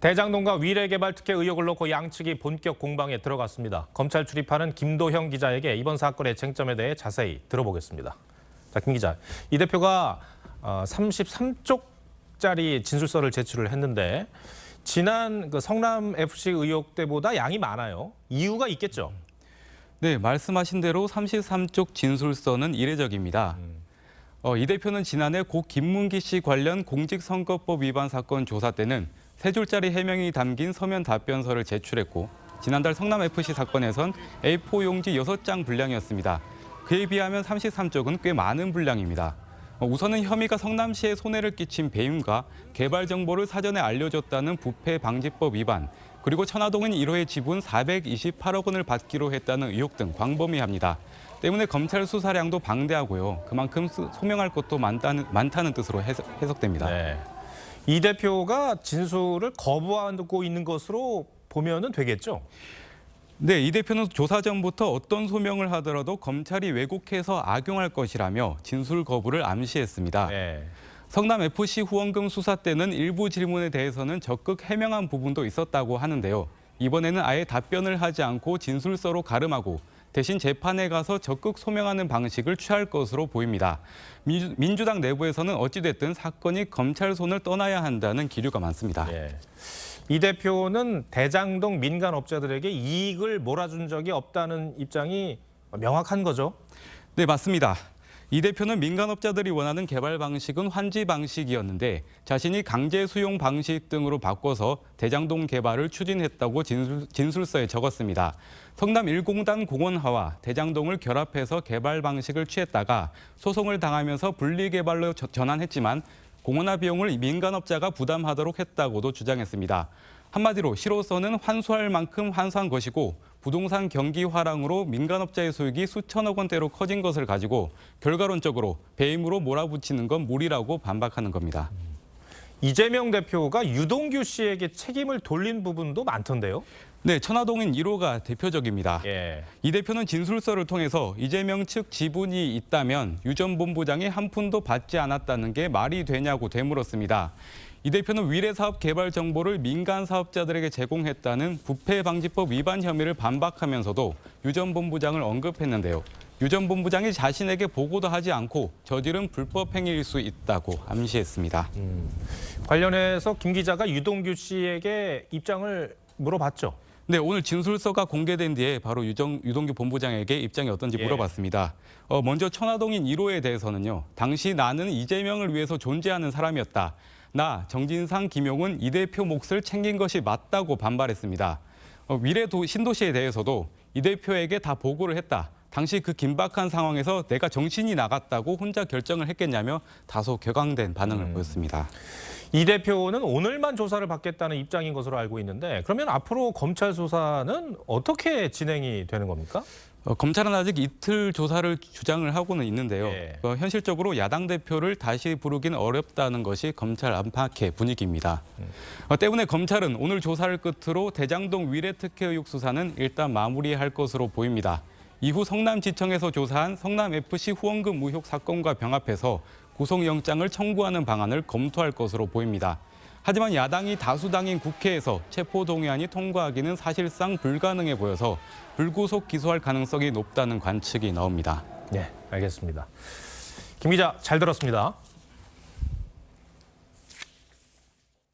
대장동과 위례개발 특혜 의혹을 놓고 양측이 본격 공방에 들어갔습니다. 검찰 출입하는 김도형 기자에게 이번 사건의 쟁점에 대해 자세히 들어보겠습니다. 자, 김 기자, 이 대표가 33쪽짜리 진술서를 제출을 했는데 지난 성남FC 의혹 때보다 양이 많아요. 이유가 있겠죠? 네, 말씀하신 대로 33쪽 진술서는 이례적입니다. 이 대표는 지난해 고 김문기 씨 관련 공직선거법 위반 사건 조사 때는 3줄짜리 해명이 담긴 서면 답변서를 제출했고 지난달 성남FC 사건에선 A4 용지 6장 분량이었습니다. 그에 비하면 33쪽은 꽤 많은 분량입니다. 우선은 혐의가 성남시에 손해를 끼친 배임과 개발 정보를 사전에 알려줬다는 부패방지법 위반, 그리고 천화동인 1호의 지분 428억 원을 받기로 했다는 의혹 등 광범위합니다. 때문에 검찰 수사량도 방대하고요. 그만큼 소명할 것도 많다는 뜻으로 해석됩니다. 네. 이 대표가 진술을 거부하고 있는 것으로 보면 되겠죠? 네, 이 대표는 조사 전부터 어떤 소명을 하더라도 검찰이 왜곡해서 악용할 것이라며 진술 거부를 암시했습니다. 네. 성남FC 후원금 수사 때는 일부 질문에 대해서는 적극 해명한 부분도 있었다고 하는데요. 이번에는 아예 답변을 하지 않고 진술서로 가름하고 대신 재판에 가서 적극 소명하는 방식을 취할 것으로 보입니다. 민주당 내부에서는 어찌됐든 사건이 검찰 손을 떠나야 한다는 기류가 많습니다. 네. 이 대표는 대장동 민간업자들에게 이익을 몰아준 적이 없다는 입장이 명확한 거죠? 네, 맞습니다. 이 대표는 민간업자들이 원하는 개발 방식은 환지 방식이었는데 자신이 강제 수용 방식 등으로 바꿔서 대장동 개발을 추진했다고 진술서에 적었습니다. 성남 1공단 공원화와 대장동을 결합해서 개발 방식을 취했다가 소송을 당하면서 분리개발로 전환했지만 공원화 비용을 민간업자가 부담하도록 했다고도 주장했습니다. 한마디로 시로서는 환수할 만큼 환수한 것이고 부동산 경기 화랑으로 민간업자의 수익이 수천억 원대로 커진 것을 가지고 결과론적으로 배임으로 몰아붙이는 건 무리라고 반박하는 겁니다. 이재명 대표가 유동규 씨에게 책임을 돌린 부분도 많던데요? 네, 천화동인 1호가 대표적입니다. 예. 이 대표는 진술서를 통해서 이재명 측 지분이 있다면 유 전 본부장이 한 푼도 받지 않았다는 게 말이 되냐고 되물었습니다. 이 대표는 위례사업 개발 정보를 민간 사업자들에게 제공했다는 부패방지법 위반 혐의를 반박하면서도 유 전 본부장을 언급했는데요. 유 전 본부장이 자신에게 보고도 하지 않고 저지른 불법 행위일 수 있다고 암시했습니다. 관련해서 김 기자가 유동규 씨에게 입장을 물어봤죠? 네, 오늘 진술서가 공개된 뒤에 바로 유동규 본부장에게 입장이 어떤지 물어봤습니다. 먼저 천화동인 1호에 대해서는요. 당시 나는 이재명을 위해서 존재하는 사람이었다. 나 정진상, 김용은 이 대표 몫을 챙긴 것이 맞다고 반발했습니다. 위례 신도시에 대해서도 이 대표에게 다 보고를 했다. 당시 그 긴박한 상황에서 내가 정신이 나갔다고 혼자 결정을 했겠냐며 다소 격앙된 반응을 보였습니다. 이 대표는 오늘만 조사를 받겠다는 입장인 것으로 알고 있는데 그러면 앞으로 검찰 수사는 어떻게 진행이 되는 겁니까? 검찰은 아직 이틀 조사를 주장을 하고는 있는데요. 예. 현실적으로 야당 대표를 다시 부르기는 어렵다는 것이 검찰 안팎의 분위기입니다. 때문에 검찰은 오늘 조사를 끝으로 대장동 위례 특혜 의혹 수사는 일단 마무리할 것으로 보입니다. 이후 성남지청에서 조사한 성남FC 후원금 의혹 사건과 병합해서 구속영장을 청구하는 방안을 검토할 것으로 보입니다. 하지만 야당이 다수당인 국회에서 체포동의안이 통과하기는 사실상 불가능해 보여서 불구속 기소할 가능성이 높다는 관측이 나옵니다. 네, 알겠습니다. 김 기자, 잘 들었습니다.